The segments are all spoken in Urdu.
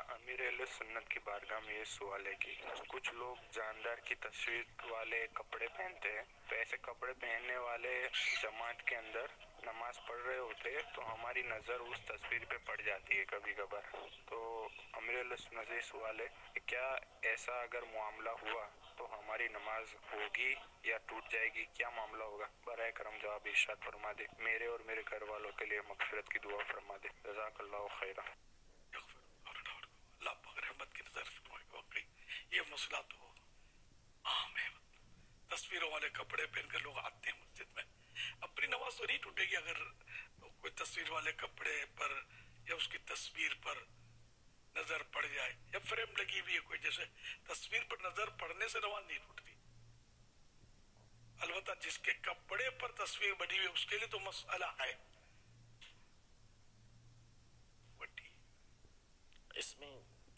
امیر اہل سنت کی بارگاہ میں یہ سوال ہے کہ کچھ لوگ جاندار کی تصویر والے کپڑے پہنتے ہیں، تو ایسے کپڑے پہننے والے جماعت کے اندر نماز پڑھ رہے ہوتے ہیں تو ہماری نظر اس تصویر پہ پڑ جاتی ہے کبھی کبھار. تو امیر اہل سنت سے یہ سوال ہے کہ کیا ایسا اگر معاملہ ہوا تو ہماری نماز ہوگی یا ٹوٹ جائے گی؟ کیا معاملہ ہوگا؟ برائے کرم جواب ارشاد فرما دے. میرے اور میرے گھر والوں کے لیے مغفرت کی دعا فرما دے. جزاک اللہ خیرہ. اللہ پاک رحمت کی نظر فرمائے. واقعی یہ مسئلہ تو عام ہے. تصویروں والے کپڑے پہن کر لوگ آتے ہیں مسجد میں. اپنی نماز تو نہیں ٹوٹے گی اگر کوئی تصویر والے کپڑے پر یا اس کی تصویر پر نظر پڑ جائے یا فریم لگی ہوئی ہے کوئی، جیسے تصویر پر نظر پڑنے سے نماز نہیں ٹوٹتی. البتہ جس کے کپڑے پر تصویر بنی ہوئی اس کے لیے تو مسئلہ ہے. اس میں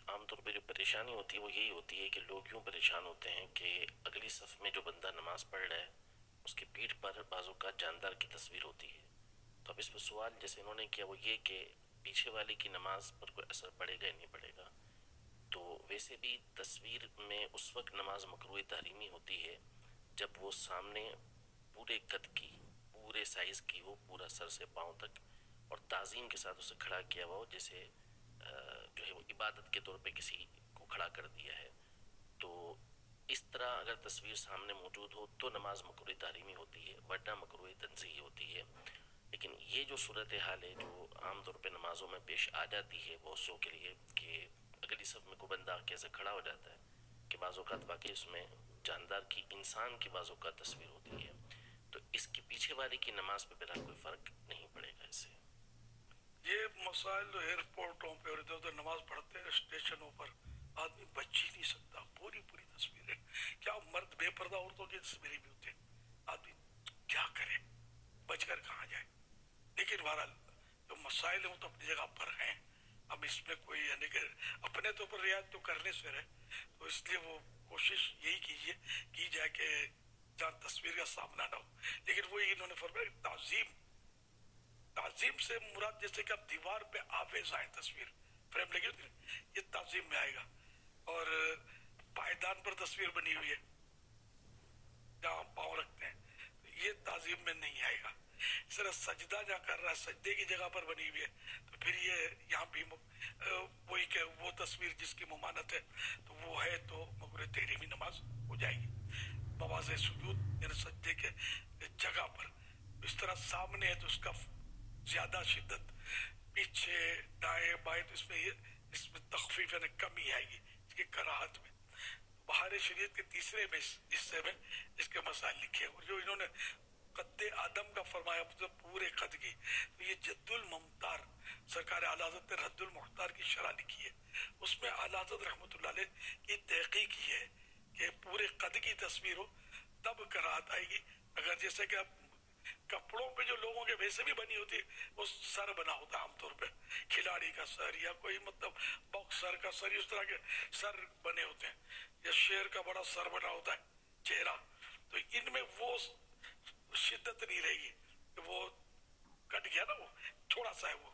عام طور پہ جو پریشانی ہوتی ہے وہ یہی ہوتی ہے کہ لوگ یوں پریشان ہوتے ہیں کہ اگلی صف میں جو بندہ نماز پڑھ رہا ہے اس کی پیٹھ پر بعض اوقات جاندار کی تصویر ہوتی ہے. تو اب اس پہ سوال جیسے انہوں نے کیا وہ یہ کہ پیچھے والے کی نماز پر کوئی اثر پڑے گا یا نہیں پڑے گا. تو ویسے بھی تصویر میں اس وقت نماز مکروہ تحریمی ہوتی ہے جب وہ سامنے پورے قد کی، پورے سائز کی ہو، پورا سر سے پاؤں تک، اور تعظیم کے ساتھ اسے کھڑا کیا ہوا ہو، جیسے جو ہے وہ عبادت کے طور پہ کسی کو کھڑا کر دیا ہے. تو اس طرح اگر تصویر سامنے موجود ہو تو نماز مکروہ تحریمی ہوتی ہے، ورنہ مکروہ تنزیہی ہوتی ہے. لیکن یہ جو صورتحال ہے جو عام طور پہ نمازوں میں پیش آ جاتی ہے بہت سو کے لیے کہ اگلی صف میں کوئی بندہ کیسے کھڑا ہو جاتا ہے کہ بعض اوقات واقعی اس میں جاندار کی، انسان کی بعض اوقات تصویر ہوتی ہے، تو اس کے پیچھے والے کی نماز پہ بہرحال کوئی فرق نہیں پڑے گا. اس سے یہ مسائل جو ایئرپورٹوں پہ اور ادھر ادھر نماز پڑھتے ہیں اسٹیشنوں پر آدمی بچ ہی نہیں سکتا. پوری پوری تصویریں، کیا مرد بے پردہ عورتوں کی تصویریں بھی ہوتی ہیں. آدمی کیا کرے، بچ کر کہاں جائے. لیکن بہرحال جو مسائل ہیں وہ تو اپنی جگہ پر ہیں. اب اس میں کوئی یعنی کہ اپنے تو پر رعایت تو کرنے سے رہے، تو اس لیے وہ کوشش یہی کی جائے کہ جہاں تصویر کا سامنا نہ ہو. لیکن وہی انہوں نے فرمایا کہ تعظیم سے مراد جیسے کہ اب دیوار پہ آویز آئے تصویر فریم لگی ہوتی ہے، یہ تعظیم میں آئے گا. اور پائیدان پر تصویر بنی ہوئی ہے جہاں پاؤں رکھتے ہیں، یہ تعظیم میں نہیں آئے گا. اس طرح سجدہ جہاں کر رہا ہے سجدے کی جگہ پر بنی ہوئی ہے تو پھر یہ یہاں بھی وہی کہ وہ تصویر جس کی ممانت ہے تو وہ ہے تو مکروہ تحریمی نماز ہو جائے گی. مواضع سجود یعنی سجدے کے جگہ پر اس طرح سامنے ہے تو اس کا زیادہ شدت، پیچھے دائیں بائیں تو اس میں تخفیف یعنی کمی آئے گی اس کی کراہت میں. بہار شریعت کے تیسرے میں حصے میں اس کے مسائل لکھے. اور جو انہوں نے قد آدم کا فرمایا پورے قد کی، تو یہ جد الممتار سرکار اعلیٰ حضرت نے رد المختار کی شرح لکھی ہے. اس میں اعلیٰ حضرت رحمۃ اللہ علیہ کی تحقیق کی ہے کہ پورے قد کی تصویر ہو تب کراہت آئے گی. اگر جیسے کہ اب کپڑوں پہ جو لوگوں کے ویسے بھی بنی ہوتی ہے وہ سر بنا ہوتا ہے عام طور پہ، کھلاڑی کا سر یا کوئی مطلب باکسر کا سر، اس طرح کے سر بنے ہوتے ہیں، یا شیر کا بڑا سر بنا ہوتا ہے چہرہ. تو ان میں وہ شدت نہیں رہے گی کہ وہ کٹ گیا نا، وہ تھوڑا سا ہے وہ.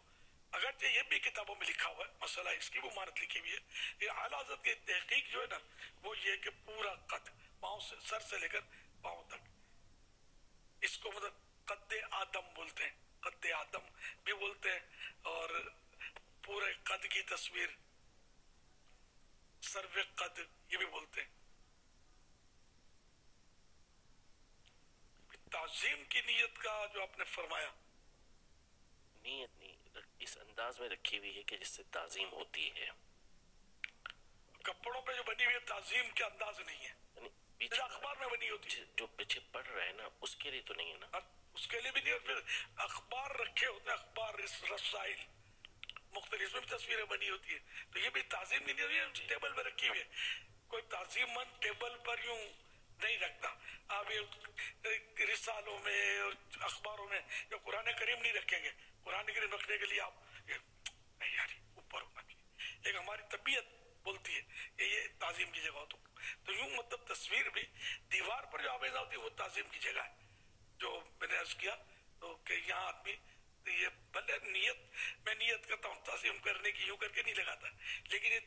اگرچہ یہ بھی کتابوں میں لکھا ہوا ہے مسئلہ، اس کی بھی مہارت لکھی ہوئی ہے. یہ اعلیٰ حضرت کی تحقیق جو ہے نا وہ یہ کہ پورا قد پاؤں سے، سر سے لے کر پاؤں تک، اس کو مطلب قد آدم بولتے ہیں، قد آدم بھی بولتے ہیں، اور پورے قد کی تصویر سرو قد یہ بھی بولتے ہیں. تعظیم کی نیت کا جو آپ نے فرمایا، نیت نہیں اس انداز میں رکھی ہوئی ہے کہ جس سے تعظیم ہوتی ہے. کپڑوں پہ جو بنی ہوئی ہے تعظیم کے انداز نہیں ہے، یعنی پیچھے اخبار میں بنی ہوتی ہے جو پیچھے پڑھ رہا ہے نا اس کے لیے تو نہیں ہے نا، اس کے لیے بھی نہیں. اور پھر اخبار رکھے ہوتے ہیں، اخبار رسائل مختلف میں بھی تصویریں بنی ہوتی ہے، تو یہ بھی تعظیم نہیں ہوتی ہے. ٹیبل پہ رکھی ہوئی ہے، کوئی تعظیم مند ٹیبل پر یوں نہیں رکھتا. آپ یہ رسالوں میں اور اخباروں میں جو قرآن کریم نہیں رکھیں گے، قرآن کریم رکھنے کے لیے آپ نہیں یار اوپر ہونا چاہیے. ایک ہماری طبیعت بولتی ہے کہ یہ تعظیم کی جگہ ہو تو یوں مطلب تصویر بھی دیوار پر جو آویزہ ہوتی ہے وہ تعظیم کی جگہ ہے. جو میں نے عرض کیا تو کہ یہاں آدمی یہ بھلے نیت، میں نیت کرتا ہوں تعظیم کرنے کی، یوں کر کے نہیں لگاتا، لیکن یہ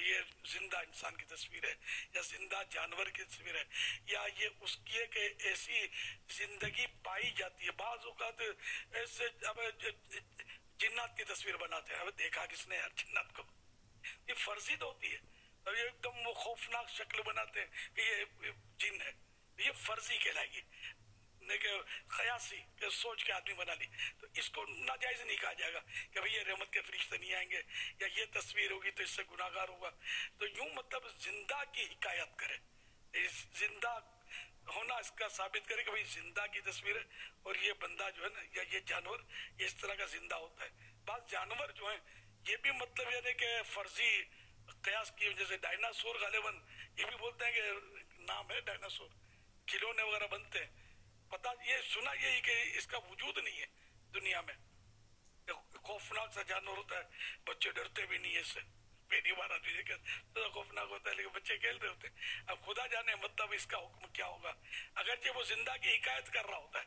یہ زندہ انسان کی تصویر ہے یا زندہ جانور کی تصویر ہے یا یہ اس کی ایک ایسی زندگی پائی جاتی ہے. بعض اوقات ایسے جنات کی تصویر بناتے ہیں. اب دیکھا کس نے یار جنات کو؟ یہ فرضی تو ہوتی ہے. اب یہ ایک دم وہ خوفناک شکل بناتے ہیں کہ یہ جن ہے. یہ فرضی کہلائے گی، خیاسی کہ سوچ کے آدمی بنا لی. تو اس کو ناجائز نہیں کہا جائے گا کہ بھئی یہ رحمت کے فرشتے نہیں آئیں گے یا یہ تصویر ہوگی تو اس سے گناہگار ہوگا. تو یوں مطلب زندہ کی حکایت کرے، زندہ ہونا اس کا ثابت کرے کہ بھئی زندہ کی تصویر ہے اور یہ بندہ جو ہے نا یا یہ جانور یہ اس طرح کا زندہ ہوتا ہے. بعض جانور جو ہیں یہ بھی مطلب یعنی کہ فرضی قیاس کی وجہ سے ڈائناسور غالباً یہ بھی بولتے ہیں کہ نام ہے ڈائناسور، کھلونے وغیرہ بنتے ہیں. پتا یہ سنا یہی کہ اس کا وجود نہیں ہے دنیا میں. خوفناک سا جانور ہوتا ہے، بچے ڈرتے بھی نہیں ہے اس سے. پہلی بار آدمی دیکھا تو خوفناک ہوتا ہے لیکن بچے کھیلتے ہوتے ہیں. اب خدا جانے مطلب اس کا حکم کیا ہوگا. اگرچہ وہ زندہ کی حکایت کر رہا ہوتا ہے